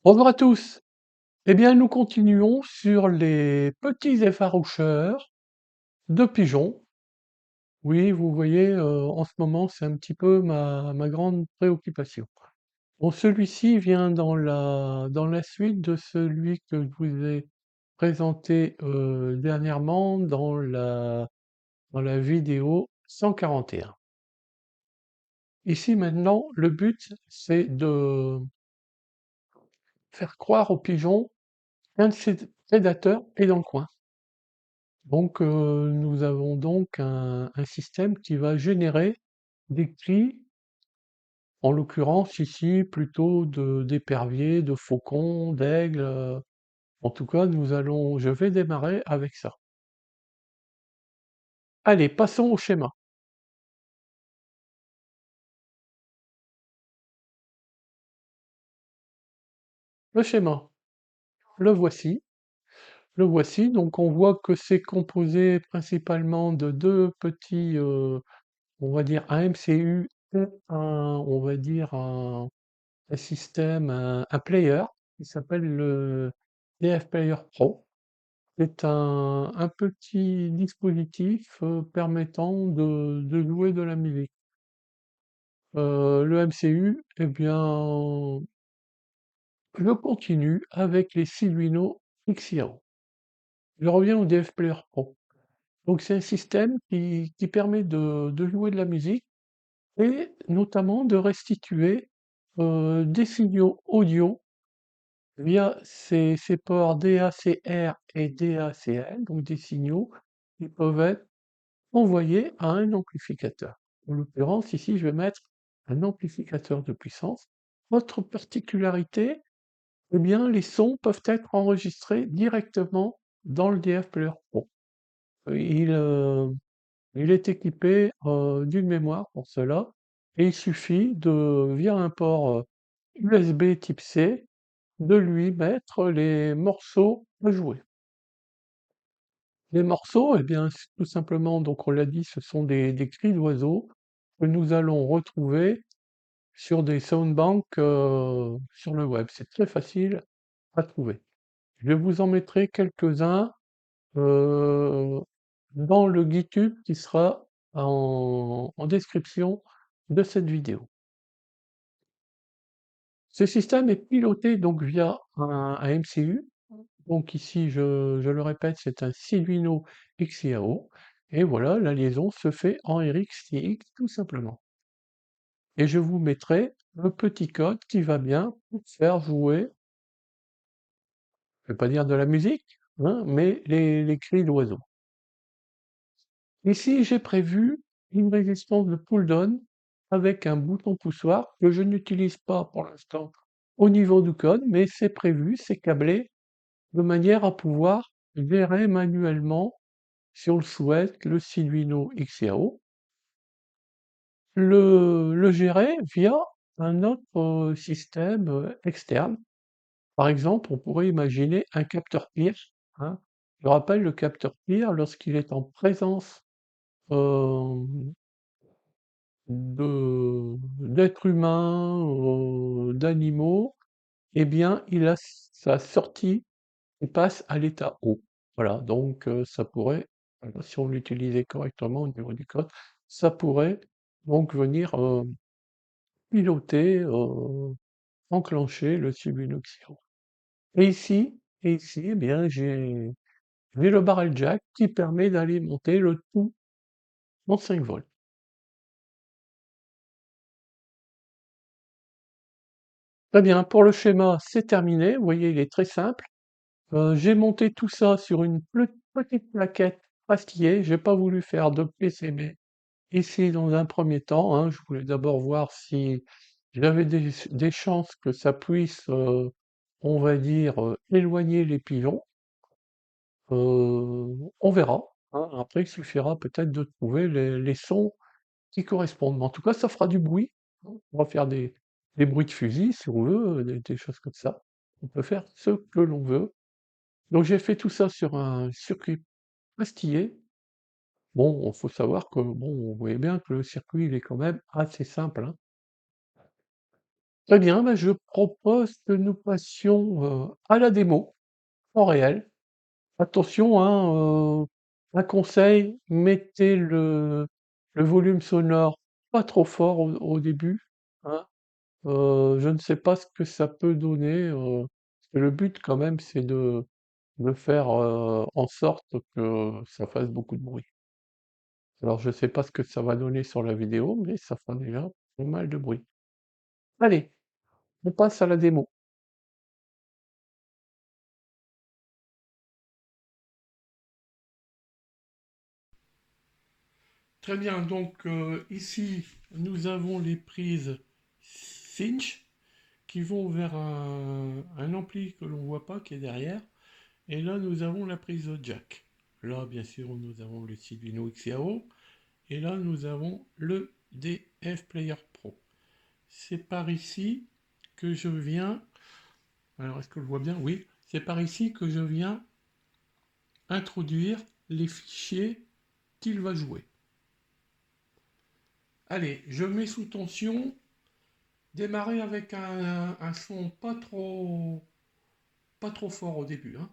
Bonjour à tous. Eh bien, nous continuons sur les petits effaroucheurs de pigeons. Oui, vous voyez, en ce moment, c'est un petit peu ma grande préoccupation. Bon, celui-ci vient dans la suite de celui que je vous ai présenté, dernièrement dans la vidéo 141. Ici, maintenant, le but, c'est de faire croire aux pigeons qu'un de ces prédateurs est dans le coin. Donc, nous avons donc un système qui va générer des cris, en l'occurrence ici plutôt d'éperviers, de faucons, d'aigles, en tout cas je vais démarrer avec ça. Allez, passons au schéma. Le schéma, le voici. Le voici, donc on voit que c'est composé principalement de 2 petits, on va dire un MCU et on va dire un système, un player qui s'appelle le DF Player Pro. C'est un petit dispositif permettant de jouer de la musique. Le MCU, eh bien, je continue avec les Sivino XIO. Je reviens au DF Player Pro. Donc c'est un système qui permet de jouer de la musique et notamment de restituer des signaux audio via ces ports DACR et DACL, donc des signaux qui peuvent être envoyés à un amplificateur. En l'occurrence, ici, je vais mettre un amplificateur de puissance. Autre particularité, eh bien, les sons peuvent être enregistrés directement dans le DF Player Pro. Il, il est équipé d'une mémoire pour cela, et il suffit via un port USB type C, de lui mettre les morceaux à jouer. Les morceaux, eh bien, c'est tout simplement, donc on l'a dit, ce sont des cris d'oiseaux que nous allons retrouver sur des soundbanks sur le web. C'est très facile à trouver. Je vous en mettrai quelques-uns euh, dans le GitHub qui sera en description de cette vidéo. Ce système est piloté donc via un MCU. Donc ici, je le répète, c'est un Arduino XIAO. Et voilà, la liaison se fait en RxTX tout simplement. Et je vous mettrai le petit code qui va bien pour faire jouer, je ne vais pas dire de la musique, hein, mais les cris d'oiseaux. Ici, j'ai prévu une résistance de pull-down avec un bouton poussoir que je n'utilise pas pour l'instant au niveau du code, mais c'est prévu, c'est câblé de manière à pouvoir gérer manuellement, si on le souhaite, le Arduino XIO, le gérer via un autre système externe. Par exemple, on pourrait imaginer un capteur PIR, hein. Je rappelle, le capteur PIR, lorsqu'il est en présence euh, d'êtres humains, d'animaux, eh bien, il a sa sortie qui passe à l'état haut. Voilà, donc ça pourrait, si on l'utilisait correctement au niveau du code, ça pourrait donc venir piloter, enclencher le Subunuxio. Et ici, eh bien, j'ai le barrel jack qui permet d'alimenter le tout en 5 volts. Très bien, pour le schéma, c'est terminé. Vous voyez, il est très simple. J'ai monté tout ça sur une petite plaquette pastillée. J'ai pas voulu faire de PCB ici dans un premier temps, hein. Je voulais d'abord voir si j'avais des chances que ça puisse, on va dire, éloigner les pigeons. On verra, hein. Après, il suffira peut-être de trouver les sons qui correspondent. Mais en tout cas, ça fera du bruit, hein. On va faire des bruits de fusil, si on veut, des choses comme ça. On peut faire ce que l'on veut. Donc j'ai fait tout ça sur un circuit pastillé. Bon, il faut savoir que, bon, vous voyez bien que le circuit, il est quand même assez simple, hein. Très bien, bah, je propose que nous passions, à la démo, en réel. Attention, hein, un conseil, mettez le volume sonore pas trop fort au début, hein. Je ne sais pas ce que ça peut donner, parce que le but quand même c'est de faire, en sorte que ça fasse beaucoup de bruit. Alors je sais pas ce que ça va donner sur la vidéo, mais ça fera déjà pas mal de bruit. Allez, on passe à la démo. Très bien, donc ici nous avons les prises Cinch qui vont vers un ampli que l'on voit pas qui est derrière. Et là nous avons la prise jack. Là bien sûr nous avons le Sivino XIAO. Et là nous avons le DF Player Pro. C'est par ici que je viens. Alors est-ce que je vois bien? Oui. C'est par ici que je viens introduire les fichiers qu'il va jouer. Allez, je mets sous tension. Démarrer avec un son pas trop fort au début, hein.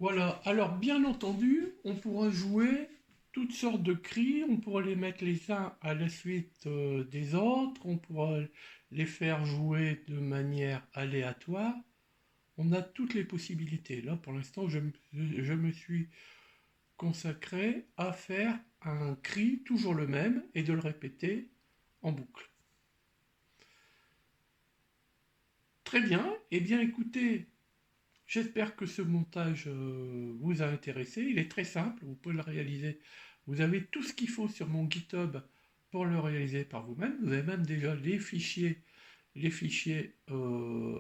Voilà, alors bien entendu, on pourra jouer toutes sortes de cris, on pourra les mettre les uns à la suite des autres, on pourra les faire jouer de manière aléatoire, on a toutes les possibilités. Là, pour l'instant, je me suis consacré à faire un cri toujours le même et de le répéter en boucle. Très bien, eh bien écoutez, j'espère que ce montage vous a intéressé. Il est très simple, vous pouvez le réaliser. Vous avez tout ce qu'il faut sur mon GitHub pour le réaliser par vous-même. Vous avez même déjà les fichiers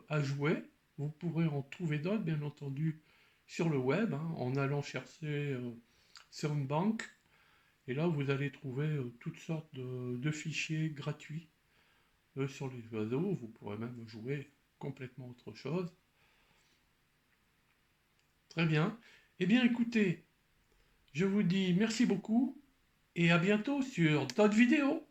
à jouer. Vous pourrez en trouver d'autres, bien entendu, sur le web, hein, en allant chercher Soundbank. Et là, vous allez trouver toutes sortes de fichiers gratuits sur les oiseaux. Vous pourrez même jouer complètement autre chose. Très bien. Eh bien, écoutez, je vous dis merci beaucoup et à bientôt sur d'autres vidéos.